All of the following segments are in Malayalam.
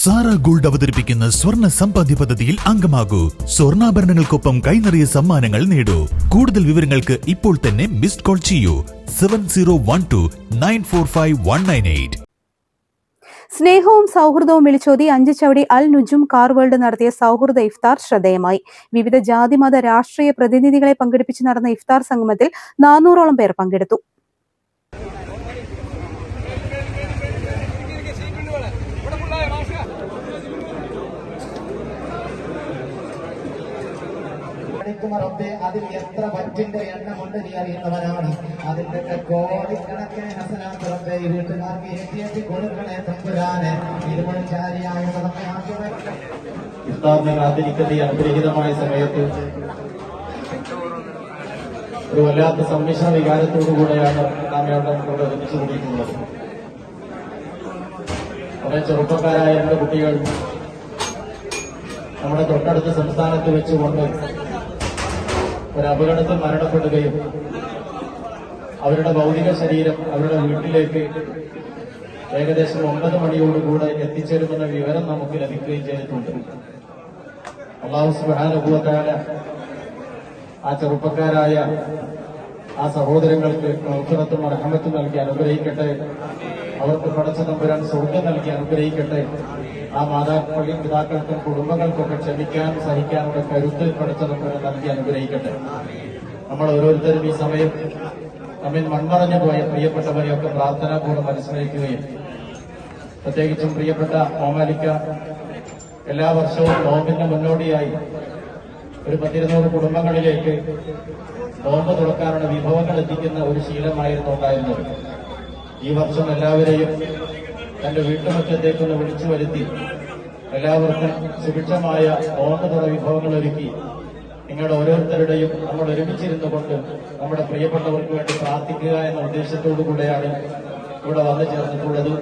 സാറ ഗോൾഡ് അവതരിപ്പിക്കുന്ന സ്വർണ്ണ സമ്പാദ്യ പദ്ധതിയിൽ അംഗമാകൂ. സ്വർണ്ണാഭരണങ്ങൾക്കൊപ്പം കൈനിറിയ സമ്മാനങ്ങൾ നേടൂ. കൂടുതൽ വിവരങ്ങൾക്ക് ഇപ്പോൾ തന്നെ മിസ്ഡ് കോൾ ചെയ്യൂ 7012945198. സ്നേഹവും സൗഹൃദവും വിളിച്ചോതി അഞ്ചുചവടി അൽ നുജും കാർ വേൾഡ് നടത്തിയ സൗഹൃദ ഇഫ്താർ ശ്രദ്ധേയമായി. വിവിധ ജാതിമത രാഷ്ട്രീയ പ്രതിനിധികളെ പങ്കെടുപ്പിച്ച് നടന്ന ഇഫ്താർ സംഗമത്തിൽ 400ഓളം പേർ പങ്കെടുത്തു. അതിൽ എത്ര പറ്റിന്റെ എണ്ണമുണ്ട് നീ അറിയുന്നവനാണ്. അതിന്റെ കോടിക്കണക്കിന് ഹസനാത്ത് റബ്ബേ ഈ വീട്ടുകാർക്ക് എത്തി കൊടുക്കണേ തമ്പുരാനെ. ഇരുമണിച്ചാരിയായ ഇഫ്താറിനെ കാത്തിരിക്കുന്ന ഈ അനുഗ്രഹീതമായ സമയത്ത് ഒരു വല്ലാത്ത സമ്മിശ്ര വികാരത്തോടുകൂടെയാണ് നാം ഇവിടെ ഒരുമിച്ച് കൂടിയിട്ടുള്ളത്. കുറെ ചെറുപ്പക്കാരായ രണ്ട് കുട്ടികൾ നമ്മുടെ തൊട്ടടുത്ത സംസ്ഥാനത്ത് വെച്ചുകൊണ്ട് ഒരു അപകടത്തിൽ മരണപ്പെടുകയും അവരുടെ ഭൗതിക ശരീരം അവരുടെ വീട്ടിലേക്ക് ഏകദേശം 9 മണിയോടുകൂടെ എത്തിച്ചേരുമെന്ന വിവരം നമുക്ക് ലഭിക്കുകയും ചെയ്തിട്ടുണ്ട്. അല്ലാഹു സുബ്ഹാനഹു വ തആല ആ ചെറുപ്പക്കാരായ ആ സഹോദരങ്ങൾക്ക് മഗ്ഫിറത്തും റഹ്മത്തും നൽകി അനുഗ്രഹിക്കട്ടെ. അവർക്ക് പടച്ച തമ്പുരാൻ സ്വർഗ്ഗം നൽകി അനുഗ്രഹിക്കട്ടെ. ആ മാതാക്കളെയും പിതാക്കൾക്കും കുടുംബങ്ങൾക്കൊക്കെ ക്ഷമിക്കാൻ സഹിക്കാനുള്ള കരുത്ത് പടച്ച തമ്പുരാൻ നൽകി അനുഗ്രഹിക്കട്ടെ. നമ്മൾ ഓരോരുത്തരും ഈ സമയം നമ്മിൽ മൺമറഞ്ഞു പോയ പ്രിയപ്പെട്ടവരെയൊക്കെ പ്രാർത്ഥനാപൂർവ്വം അനുസ്മരിക്കുകയും പ്രത്യേകിച്ചും പ്രിയപ്പെട്ട മോമാലിക്ക എല്ലാ വർഷവും നോമ്പിന് മുന്നോടിയായി ഒരു 100-200 കുടുംബങ്ങളിലേക്ക് നോമ്പ് തുറക്കാനുള്ള വിഭവങ്ങൾ എത്തിക്കുന്ന ഒരു ശീലമായിരുന്നു ഉണ്ടായിരുന്നത്. ഈ വർഷം എല്ലാവരെയും തന്റെ വീട്ടുമുറ്റത്തേക്കൊന്ന് വിളിച്ചു വരുത്തി എല്ലാവർക്കും സുഭിക്ഷമായ നോമ്പ് തുറ വിഭവങ്ങൾ ഒരുക്കി നിങ്ങളുടെ ഓരോരുത്തരുടെയും നമ്മൾ ഒരുമിച്ചിരുന്നു കൊണ്ട് നമ്മുടെ പ്രിയപ്പെട്ടവർക്ക് വേണ്ടി പ്രാർത്ഥിക്കുക എന്ന ഉദ്ദേശത്തോടു കൂടെയാണ് ഇവിടെ വന്നു ചേർന്നിട്ടുള്ളത്.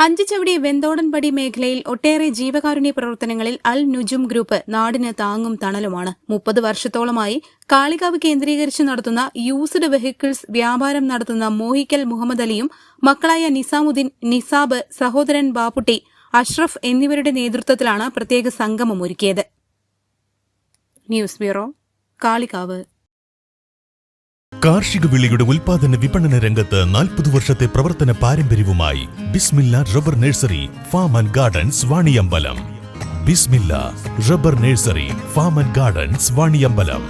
അഞ്ചുചവടി വെന്തോടൻപടി മേഖലയിൽ ഒട്ടേറെ ജീവകാരുണ്യ പ്രവർത്തനങ്ങളിൽ അൽ നുജും ഗ്രൂപ്പ് നാടിന് താങ്ങും തണലുമാണ്. 30 വർഷത്തോളമായി കാളികാവ് കേന്ദ്രീകരിച്ച് നടത്തുന്ന യൂസ്ഡ് വെഹിക്കിൾസ് വ്യാപാരം നടത്തുന്ന മോഹിക്കൽ മുഹമ്മദ് അലിയും മക്കളായ നിസാമുദ്ദീൻ, നിസാബ്, സഹോദരൻ ബാപ്പുട്ടി, അഷ്റഫ് എന്നിവരുടെ നേതൃത്വത്തിലാണ് പ്രത്യേക സംഗമം ഒരുക്കിയത്. News bureau, Kalikavu. കാർഷിക വിളയുടെ ഉൽപാദന വിപണന രംഗത്ത് 40 വർഷത്തെ പ്രവർത്തന പാരമ്പര്യവുമായി Bismilla rubber nursery farm and gardens Vaniyambalam. Bismilla rubber nursery farm and gardens Vaniyambalam.